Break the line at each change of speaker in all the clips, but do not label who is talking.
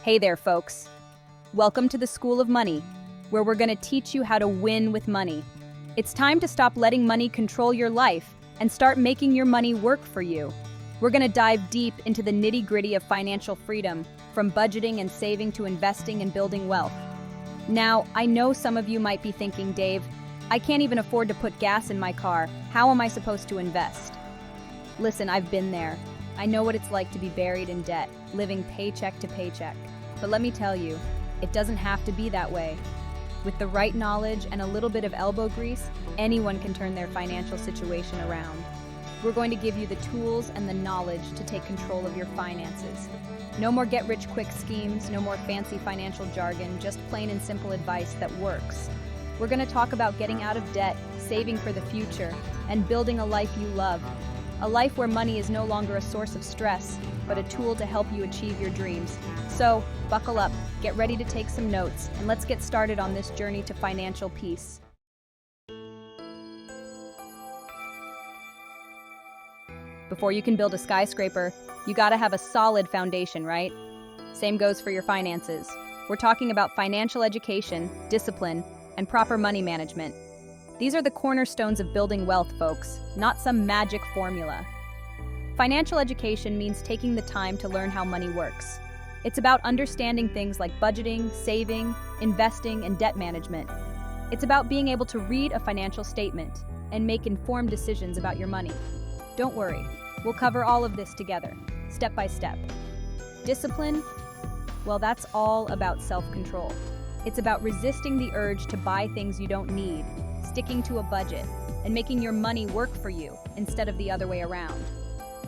Hey there, folks. Welcome to the School of Money, where we're going to teach you how to win with money. It's time to stop letting money control your life and start making your money work for you. We're going to dive deep into the nitty-gritty of financial freedom, from budgeting and saving to investing and building wealth. Now, I know some of you might be thinking, Dave, I can't even afford to put gas in my car. How am I supposed to invest? Listen, I've been there. I know what it's like to be buried in debt, living paycheck to paycheck. But let me tell you, it doesn't have to be that way. With the right knowledge and a little bit of elbow grease, anyone can turn their financial situation around. We're going to give you the tools and the knowledge to take control of your finances. No more get-rich-quick schemes, no more fancy financial jargon, just plain and simple advice that works. We're going to talk about getting out of debt, saving for the future, and building a life you love. A life where money is no longer a source of stress, but a tool to help you achieve your dreams. So, buckle up, get ready to take some notes, and let's get started on this journey to financial peace. Before you can build a skyscraper, you gotta have a solid foundation, right? Same goes for your finances. We're talking about financial education, discipline, and proper money management. These are the cornerstones of building wealth, folks, not some magic formula. Financial education means taking the time to learn how money works. It's about understanding things like budgeting, saving, investing, and debt management. It's about being able to read a financial statement and make informed decisions about your money. Don't worry, we'll cover all of this together, step by step. Discipline? Well, that's all about self-control. It's about resisting the urge to buy things you don't need, sticking to a budget, and making your money work for you instead of the other way around.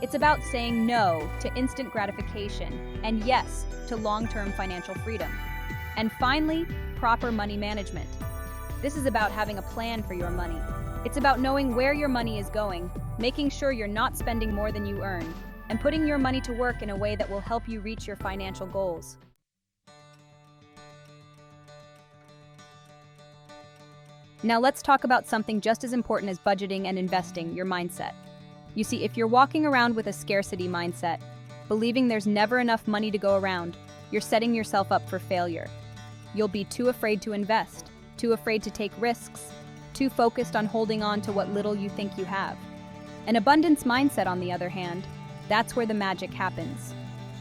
It's about saying no to instant gratification and yes to long-term financial freedom. And finally, proper money management. This is about having a plan for your money. It's about knowing where your money is going, making sure you're not spending more than you earn, and putting your money to work in a way that will help you reach your financial goals. Now let's talk about something just as important as budgeting and investing, your mindset. You see, if you're walking around with a scarcity mindset, believing there's never enough money to go around, you're setting yourself up for failure. You'll be too afraid to invest, too afraid to take risks, too focused on holding on to what little you think you have. An abundance mindset, on the other hand, that's where the magic happens.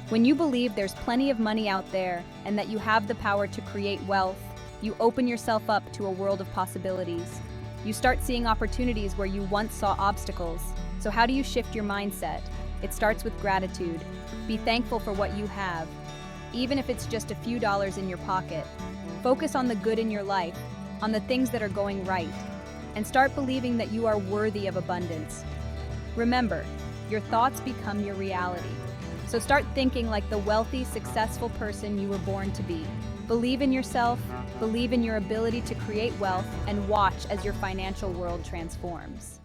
When you believe there's plenty of money out there and that you have the power to create wealth, you open yourself up to a world of possibilities. You start seeing opportunities where you once saw obstacles. So how do you shift your mindset? It starts with gratitude. Be thankful for what you have, even if it's just a few dollars in your pocket. Focus on the good in your life, on the things that are going right, and start believing that you are worthy of abundance. Remember, your thoughts become your reality. So start thinking like the wealthy, successful person you were born to be. Believe in yourself, believe in your ability to create wealth, and watch as your financial world transforms.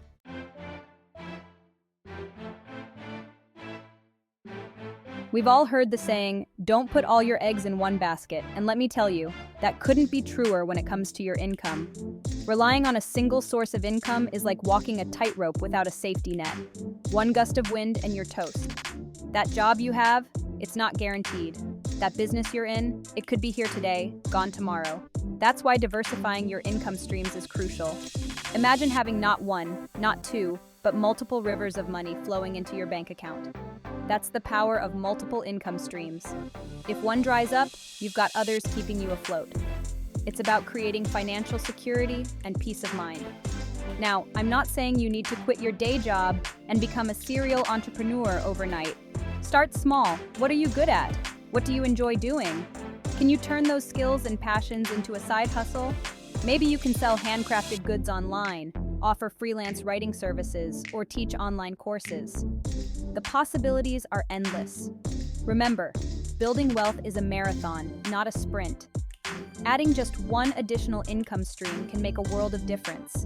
We've all heard the saying, don't put all your eggs in one basket, and let me tell you, that couldn't be truer when it comes to your income. Relying on a single source of income is like walking a tightrope without a safety net. One gust of wind and you're toast. That job you have, it's not guaranteed. That business you're in, it could be here today, gone tomorrow. That's why diversifying your income streams is crucial. Imagine having not one, not two, but multiple rivers of money flowing into your bank account. That's the power of multiple income streams. If one dries up, you've got others keeping you afloat. It's about creating financial security and peace of mind. Now, I'm not saying you need to quit your day job and become a serial entrepreneur overnight. Start small. What are you good at? What do you enjoy doing? Can you turn those skills and passions into a side hustle? Maybe you can sell handcrafted goods online, offer freelance writing services, or teach online courses. The possibilities are endless. Remember, building wealth is a marathon, not a sprint. Adding just one additional income stream can make a world of difference.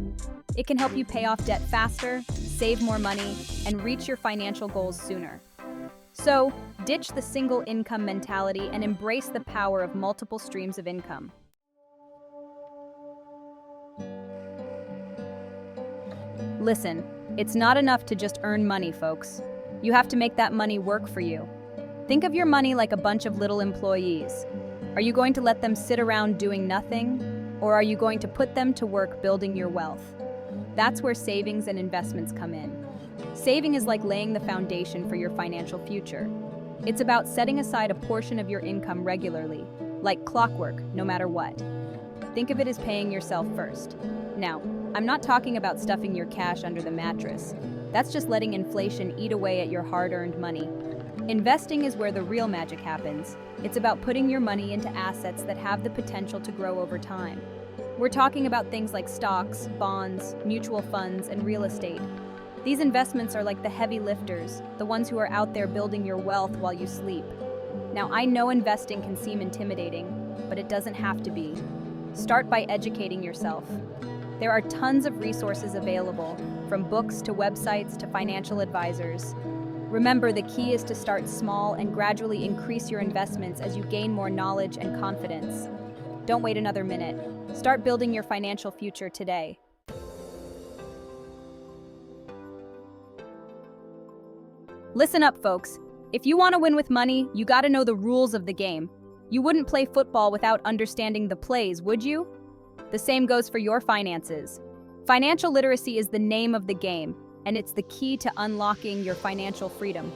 It can help you pay off debt faster, save more money, and reach your financial goals sooner. So, ditch the single income mentality and embrace the power of multiple streams of income. Listen, it's not enough to just earn money, folks. You have to make that money work for you. Think of your money like a bunch of little employees. Are you going to let them sit around doing nothing, or are you going to put them to work building your wealth? That's where savings and investments come in. Saving is like laying the foundation for your financial future. It's about setting aside a portion of your income regularly, like clockwork, no matter what. Think of it as paying yourself first. Now, I'm not talking about stuffing your cash under the mattress. That's just letting inflation eat away at your hard-earned money. Investing is where the real magic happens. It's about putting your money into assets that have the potential to grow over time. We're talking about things like stocks, bonds, mutual funds, and real estate. These investments are like the heavy lifters, the ones who are out there building your wealth while you sleep. Now, I know investing can seem intimidating, but it doesn't have to be. Start by educating yourself. There are tons of resources available, from books to websites to financial advisors. Remember, the key is to start small and gradually increase your investments as you gain more knowledge and confidence. Don't wait another minute. Start building your financial future today. Listen up, folks. If you want to win with money, you gotta know the rules of the game. You wouldn't play football without understanding the plays, would you? The same goes for your finances. Financial literacy is the name of the game, and it's the key to unlocking your financial freedom.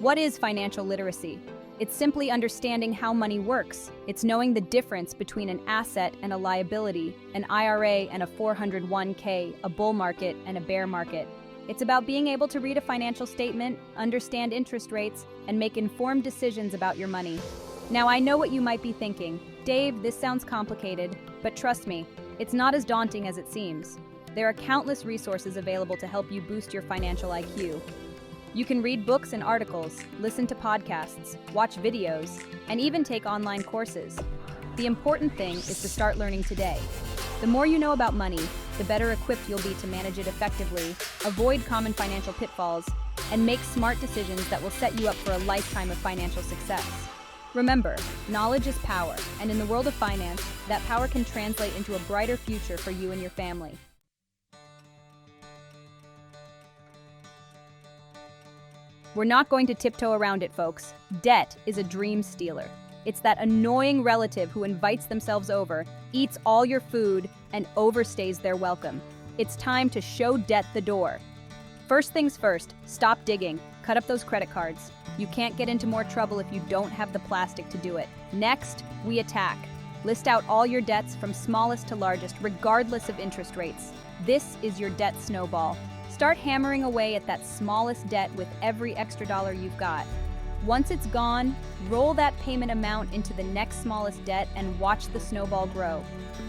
What is financial literacy? It's simply understanding how money works. It's knowing the difference between an asset and a liability, an IRA and a 401k, a bull market and a bear market. It's about being able to read a financial statement, understand interest rates, and make informed decisions about your money. Now, I know what you might be thinking. Dave, this sounds complicated, but trust me, it's not as daunting as it seems. There are countless resources available to help you boost your financial IQ. You can read books and articles, listen to podcasts, watch videos, and even take online courses. The important thing is to start learning today. The more you know about money, the better equipped you'll be to manage it effectively, avoid common financial pitfalls, and make smart decisions that will set you up for a lifetime of financial success. Remember, knowledge is power, and in the world of finance, that power can translate into a brighter future for you and your family. We're not going to tiptoe around it, folks. Debt is a dream stealer. It's that annoying relative who invites themselves over, eats all your food, and overstays their welcome. It's time to show debt the door. First things first, stop digging. Cut up those credit cards. You can't get into more trouble if you don't have the plastic to do it. Next, we attack. List out all your debts from smallest to largest, regardless of interest rates. This is your debt snowball. Start hammering away at that smallest debt with every extra dollar you've got. Once it's gone, roll that payment amount into the next smallest debt and watch the snowball grow.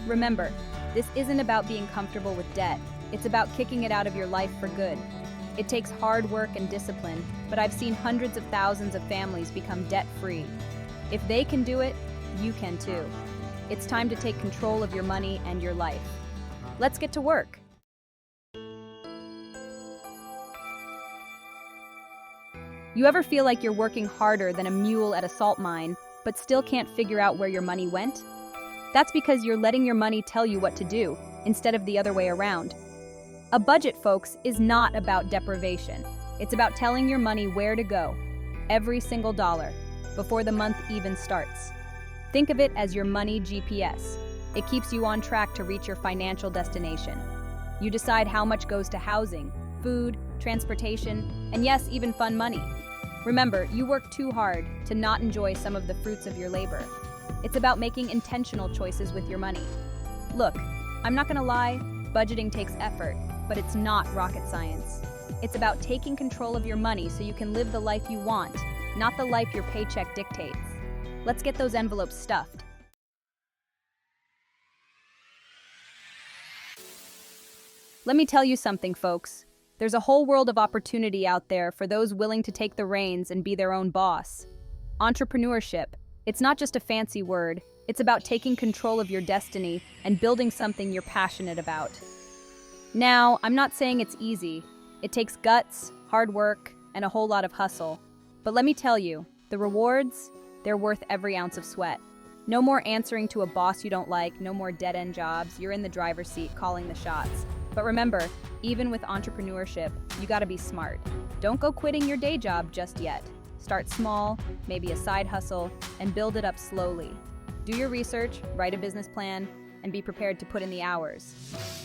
Remember, this isn't about being comfortable with debt. It's about kicking it out of your life for good. It takes hard work and discipline, but I've seen hundreds of thousands of families become debt-free. If they can do it, you can too. It's time to take control of your money and your life. Let's get to work. You ever feel like you're working harder than a mule at a salt mine, but still can't figure out where your money went? That's because you're letting your money tell you what to do, instead of the other way around. A budget, folks, is not about deprivation. It's about telling your money where to go, every single dollar, before the month even starts. Think of it as your money GPS. It keeps you on track to reach your financial destination. You decide how much goes to housing, food, transportation, and yes, even fun money. Remember, you work too hard to not enjoy some of the fruits of your labor. It's about making intentional choices with your money. Look, I'm not gonna lie, budgeting takes effort, but it's not rocket science. It's about taking control of your money so you can live the life you want, not the life your paycheck dictates. Let's get those envelopes stuffed. Let me tell you something, folks. There's a whole world of opportunity out there for those willing to take the reins and be their own boss. Entrepreneurship, it's not just a fancy word, it's about taking control of your destiny and building something you're passionate about. Now, I'm not saying it's easy. It takes guts, hard work, and a whole lot of hustle. But let me tell you, the rewards, they're worth every ounce of sweat. No more answering to a boss you don't like, no more dead-end jobs, you're in the driver's seat calling the shots. But remember, even with entrepreneurship, you gotta be smart. Don't go quitting your day job just yet. Start small, maybe a side hustle, and build it up slowly. Do your research, write a business plan, and be prepared to put in the hours.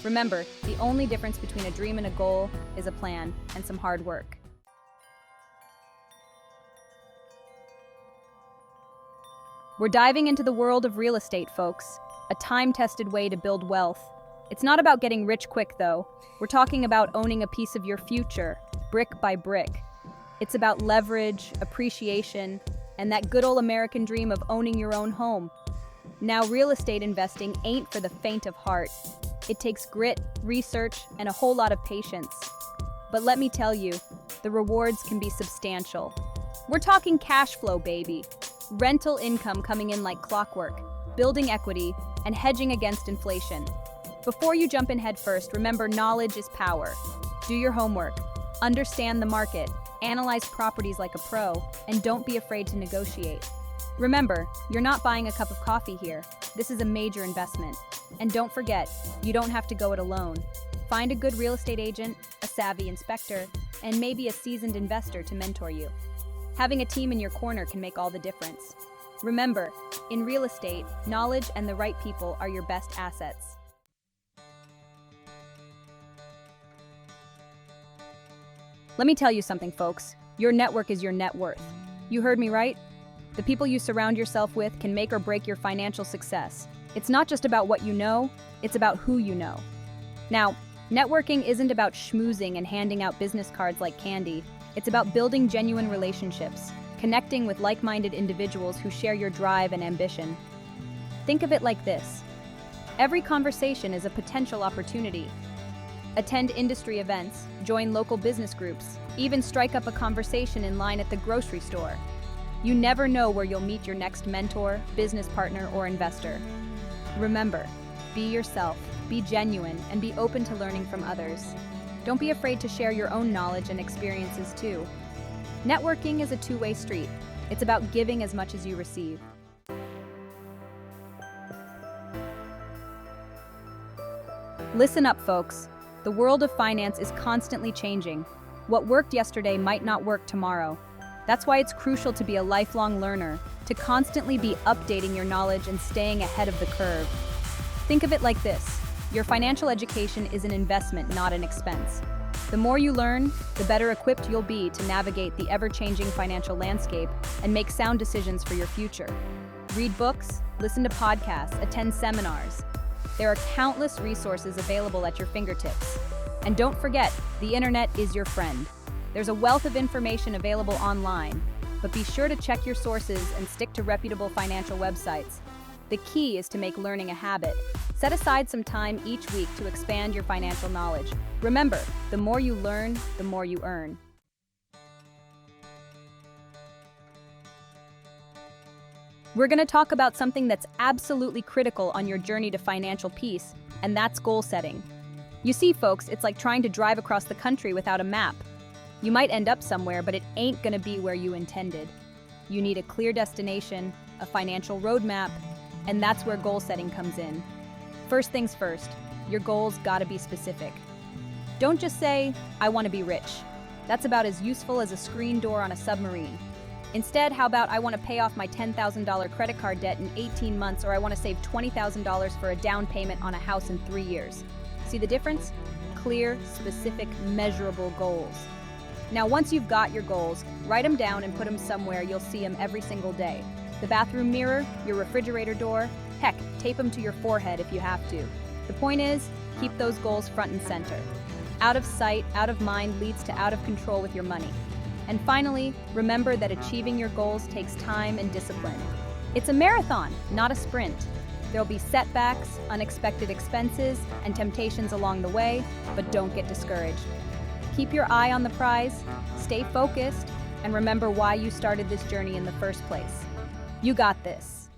Remember, the only difference between a dream and a goal is a plan and some hard work. We're diving into the world of real estate, folks, a time-tested way to build wealth. It's not about getting rich quick, though. We're talking about owning a piece of your future, brick by brick. It's about leverage, appreciation, and that good old American dream of owning your own home. Now, real estate investing ain't for the faint of heart. It takes grit, research, and a whole lot of patience. But let me tell you, the rewards can be substantial. We're talking cash flow, baby. Rental income coming in like clockwork, building equity, and hedging against inflation. Before you jump in head first, remember knowledge is power. Do your homework, understand the market, analyze properties like a pro, and don't be afraid to negotiate. Remember, you're not buying a cup of coffee here. This is a major investment. And don't forget, you don't have to go it alone. Find a good real estate agent, a savvy inspector, and maybe a seasoned investor to mentor you. Having a team in your corner can make all the difference. Remember, in real estate, knowledge and the right people are your best assets. Let me tell you something, folks. Your network is your net worth. You heard me right? The people you surround yourself with can make or break your financial success. It's not just about what you know, it's about who you know. Now, networking isn't about schmoozing and handing out business cards like candy. It's about building genuine relationships, connecting with like-minded individuals who share your drive and ambition. Think of it like this. Every conversation is a potential opportunity. Attend industry events, join local business groups, even strike up a conversation in line at the grocery store. You never know where you'll meet your next mentor, business partner, or investor. Remember, be yourself, be genuine, and be open to learning from others. Don't be afraid to share your own knowledge and experiences too. Networking is a two-way street. It's about giving as much as you receive. Listen up, folks. The world of finance is constantly changing. What worked yesterday might not work tomorrow. That's why it's crucial to be a lifelong learner, to constantly be updating your knowledge and staying ahead of the curve. Think of it like this. Your financial education is an investment, not an expense. The more you learn, the better equipped you'll be to navigate the ever-changing financial landscape and make sound decisions for your future. Read books, listen to podcasts, attend seminars. There are countless resources available at your fingertips. And don't forget, the internet is your friend. There's a wealth of information available online, but be sure to check your sources and stick to reputable financial websites. The key is to make learning a habit. Set aside some time each week to expand your financial knowledge. Remember, the more you learn, the more you earn. We're going to talk about something that's absolutely critical on your journey to financial peace, and that's goal setting. You see, folks, it's like trying to drive across the country without a map. You might end up somewhere, but it ain't going to be where you intended. You need a clear destination, a financial roadmap, and that's where goal setting comes in. First things first, your goals gotta be specific. Don't just say, I want to be rich. That's about as useful as a screen door on a submarine. Instead, how about I want to pay off my $10,000 credit card debt in 18 months, or I want to save $20,000 for a down payment on a house in 3 years. See the difference? Clear, specific, measurable goals. Now, once you've got your goals, write them down and put them somewhere you'll see them every single day. The bathroom mirror, your refrigerator door, heck, tape them to your forehead if you have to. The point is, keep those goals front and center. Out of sight, out of mind leads to out of control with your money. And finally, remember that achieving your goals takes time and discipline. It's a marathon, not a sprint. There'll be setbacks, unexpected expenses, and temptations along the way, but don't get discouraged. Keep your eye on the prize, stay focused, and remember why you started this journey in the first place. You got this.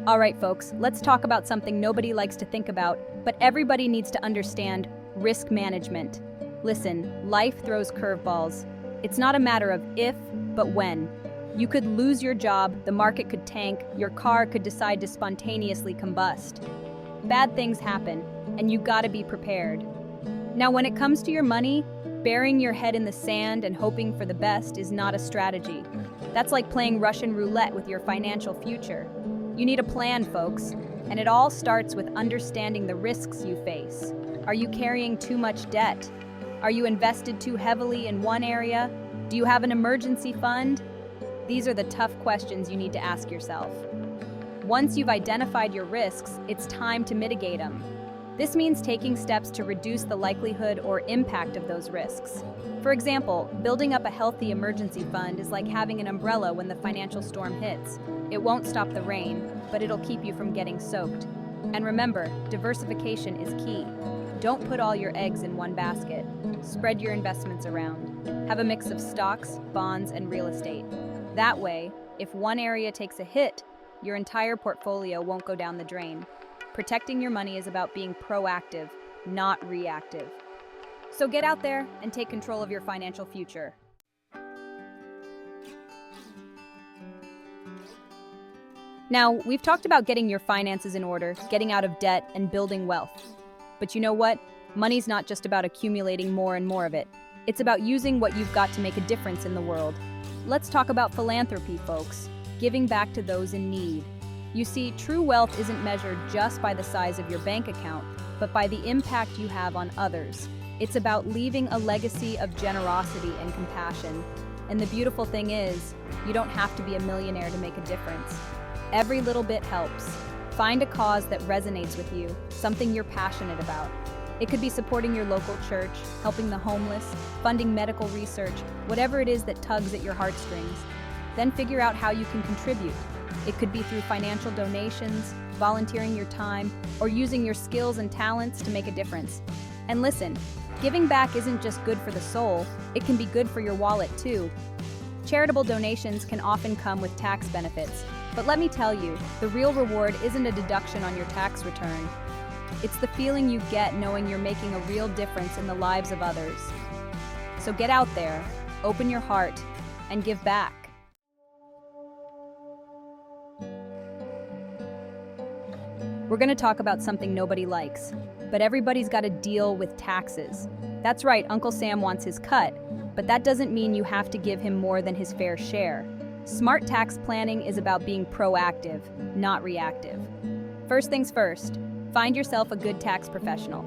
All right, folks, let's talk about something nobody likes to think about, but everybody needs to understand: risk management. Listen, life throws curveballs. It's not a matter of if, but when. You could lose your job, the market could tank, your car could decide to spontaneously combust. Bad things happen, and you gotta be prepared. Now, when it comes to your money, burying your head in the sand and hoping for the best is not a strategy. That's like playing Russian roulette with your financial future. You need a plan, folks, and it all starts with understanding the risks you face. Are you carrying too much debt? Are you invested too heavily in one area? Do you have an emergency fund? These are the tough questions you need to ask yourself. Once you've identified your risks, it's time to mitigate them. This means taking steps to reduce the likelihood or impact of those risks. For example, building up a healthy emergency fund is like having an umbrella when the financial storm hits. It won't stop the rain, but it'll keep you from getting soaked. And remember, diversification is key. Don't put all your eggs in one basket. Spread your investments around. Have a mix of stocks, bonds, and real estate. That way, if one area takes a hit, your entire portfolio won't go down the drain. Protecting your money is about being proactive, not reactive. So get out there and take control of your financial future. Now, we've talked about getting your finances in order, getting out of debt, and building wealth. But you know what? Money's not just about accumulating more and more of it. It's about using what you've got to make a difference in the world. Let's talk about philanthropy, folks. Giving back to those in need. You see, true wealth isn't measured just by the size of your bank account, but by the impact you have on others. It's about leaving a legacy of generosity and compassion. And the beautiful thing is, you don't have to be a millionaire to make a difference. Every little bit helps. Find a cause that resonates with you, something you're passionate about. It could be supporting your local church, helping the homeless, funding medical research, whatever it is that tugs at your heartstrings. Then figure out how you can contribute. It could be through financial donations, volunteering your time, or using your skills and talents to make a difference. And listen, giving back isn't just good for the soul, it can be good for your wallet too. Charitable donations can often come with tax benefits, but let me tell you, the real reward isn't a deduction on your tax return. It's the feeling you get knowing you're making a real difference in the lives of others. So get out there, open your heart, and give back. We're going to talk about something nobody likes, but everybody's got to deal with taxes. That's right, Uncle Sam wants his cut, but that doesn't mean you have to give him more than his fair share. Smart tax planning is about being proactive, not reactive. First things first, find yourself a good tax professional.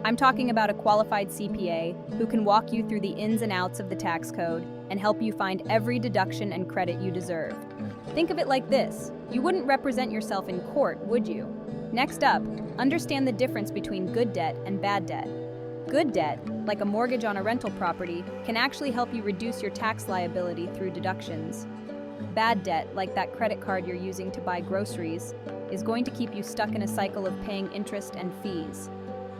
I'm talking about a qualified CPA who can walk you through the ins and outs of the tax code and help you find every deduction and credit you deserve. Think of it like this: you wouldn't represent yourself in court, would you? Next up, understand the difference between good debt and bad debt. Good debt, like a mortgage on a rental property, can actually help you reduce your tax liability through deductions. Bad debt, like that credit card you're using to buy groceries, is going to keep you stuck in a cycle of paying interest and fees.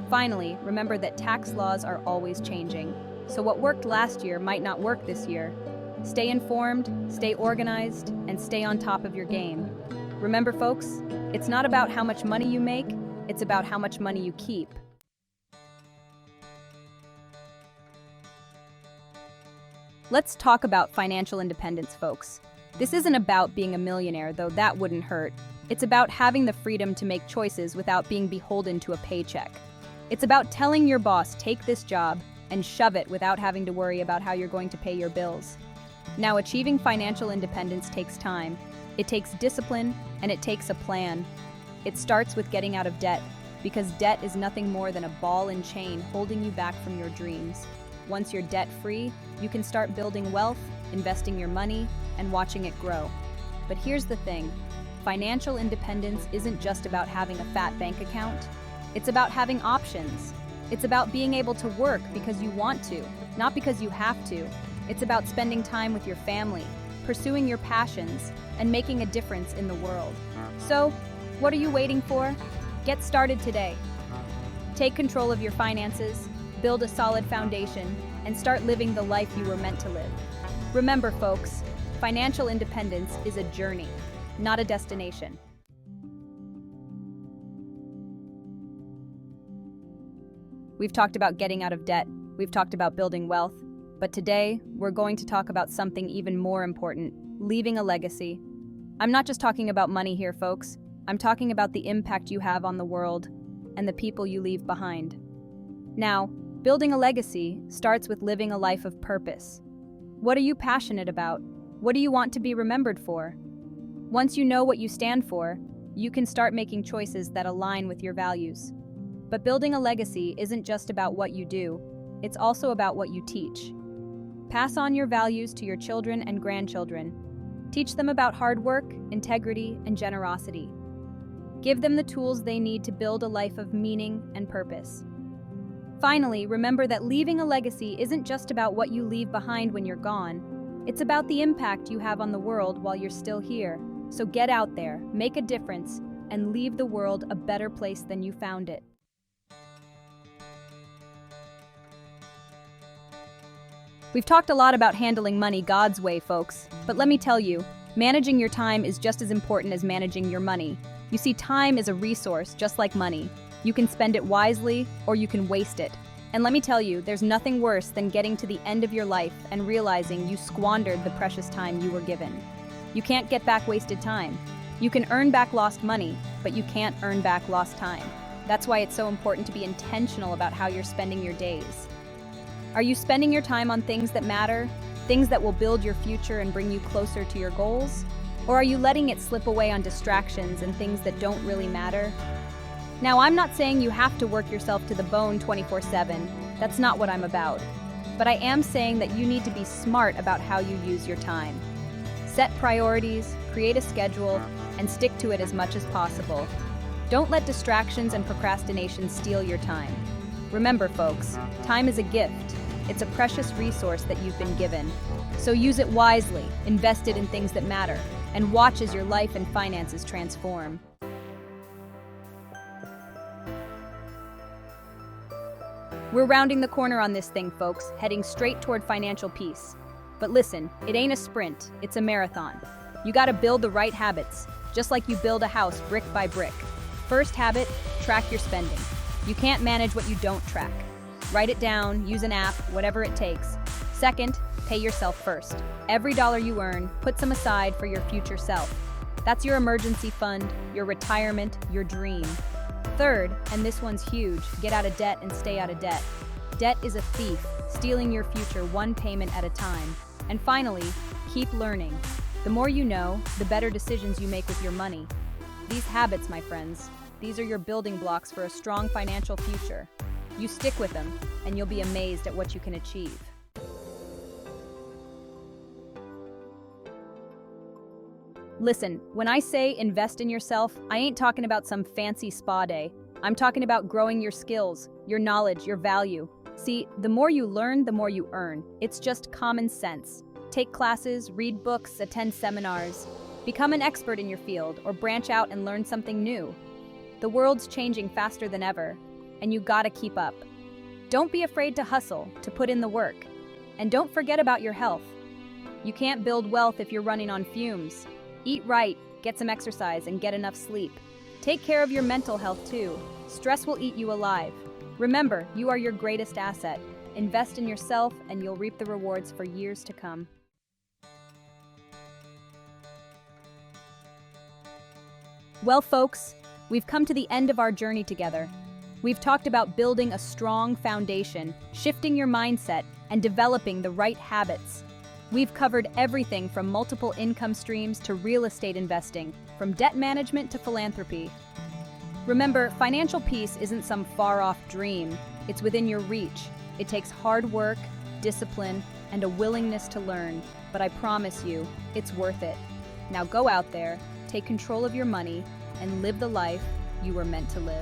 Finally, remember that tax laws are always changing, so what worked last year might not work this year. Stay informed, stay organized, and stay on top of your game. Remember, folks, it's not about how much money you make, it's about how much money you keep. Let's talk about financial independence, folks. This isn't about being a millionaire, though that wouldn't hurt. It's about having the freedom to make choices without being beholden to a paycheck. It's about telling your boss, take this job, and shove it without having to worry about how you're going to pay your bills. Now, achieving financial independence takes time. It takes discipline, and it takes a plan. It starts with getting out of debt, because debt is nothing more than a ball and chain holding you back from your dreams. Once you're debt-free, you can start building wealth, investing your money, and watching it grow. But here's the thing, financial independence isn't just about having a fat bank account. It's about having options. It's about being able to work because you want to, not because you have to. It's about spending time with your family, pursuing your passions, and making a difference in the world. So, what are you waiting for? Get started today. Take control of your finances, build a solid foundation, and start living the life you were meant to live. Remember, folks, financial independence is a journey, not a destination. We've talked about getting out of debt, we've talked about building wealth, but today we're going to talk about something even more important, leaving a legacy. I'm not just talking about money here, folks. I'm talking about the impact you have on the world and the people you leave behind. Now, Building a legacy starts with living a life of purpose. What are you passionate about? What do you want to be remembered for? Once you know what you stand for, you can start making choices that align with your values. But building a legacy isn't just about what you do, it's also about what you teach. Pass on your values to your children and grandchildren. Teach them about hard work, integrity, and generosity. Give them the tools they need to build a life of meaning and purpose. Finally, remember that leaving a legacy isn't just about what you leave behind when you're gone. It's about the impact you have on the world while you're still here. So get out there, make a difference, and leave the world a better place than you found it. We've talked a lot about handling money God's way, folks. But let me tell you, managing your time is just as important as managing your money. You see, time is a resource, just like money. You can spend it wisely, or you can waste it. And let me tell you, there's nothing worse than getting to the end of your life and realizing you squandered the precious time you were given. You can't get back wasted time. You can earn back lost money, but you can't earn back lost time. That's why it's so important to be intentional about how you're spending your days. Are you spending your time on things that matter, things that will build your future and bring you closer to your goals? Or are you letting it slip away on distractions and things that don't really matter? Now, I'm not saying you have to work yourself to the bone 24/7. That's not what I'm about. But I am saying that you need to be smart about how you use your time. Set priorities, create a schedule, and stick to it as much as possible. Don't let distractions and procrastination steal your time. Remember, folks, time is a gift. It's a precious resource that you've been given. So use it wisely, invest it in things that matter, and watch as your life and finances transform. We're rounding the corner on this thing, folks, heading straight toward financial peace. But listen, it ain't a sprint, it's a marathon. You gotta build the right habits, just like you build a house brick by brick. First habit, track your spending. You can't manage what you don't track. Write it down, use an app, whatever it takes. Second, pay yourself first. Every dollar you earn, put some aside for your future self. That's your emergency fund, your retirement, your dream. Third, and this one's huge, get out of debt and stay out of debt. Debt is a thief, stealing your future one payment at a time. And finally, keep learning. The more you know, the better decisions you make with your money. These habits, my friends, these are your building blocks for a strong financial future. You stick with them, and you'll be amazed at what you can achieve. Listen, when I say invest in yourself, I ain't talking about some fancy spa day. I'm talking about growing your skills, your knowledge, your value. See, the more you learn, the more you earn. It's just common sense. Take classes, read books, attend seminars. Become an expert in your field, or branch out and learn something new. The world's changing faster than ever, and you gotta keep up. Don't be afraid to hustle, to put in the work. And don't forget about your health. You can't build wealth if you're running on fumes. Eat right, get some exercise, and get enough sleep. Take care of your mental health too. Stress will eat you alive. Remember, you are your greatest asset. Invest in yourself and you'll reap the rewards for years to come. Well, folks, we've come to the end of our journey together. We've talked about building a strong foundation, shifting your mindset, and developing the right habits. We've covered everything from multiple income streams to real estate investing, from debt management to philanthropy. Remember, financial peace isn't some far-off dream. It's within your reach. It takes hard work, discipline, and a willingness to learn. But I promise you, it's worth it. Now go out there, take control of your money, and live the life you were meant to live.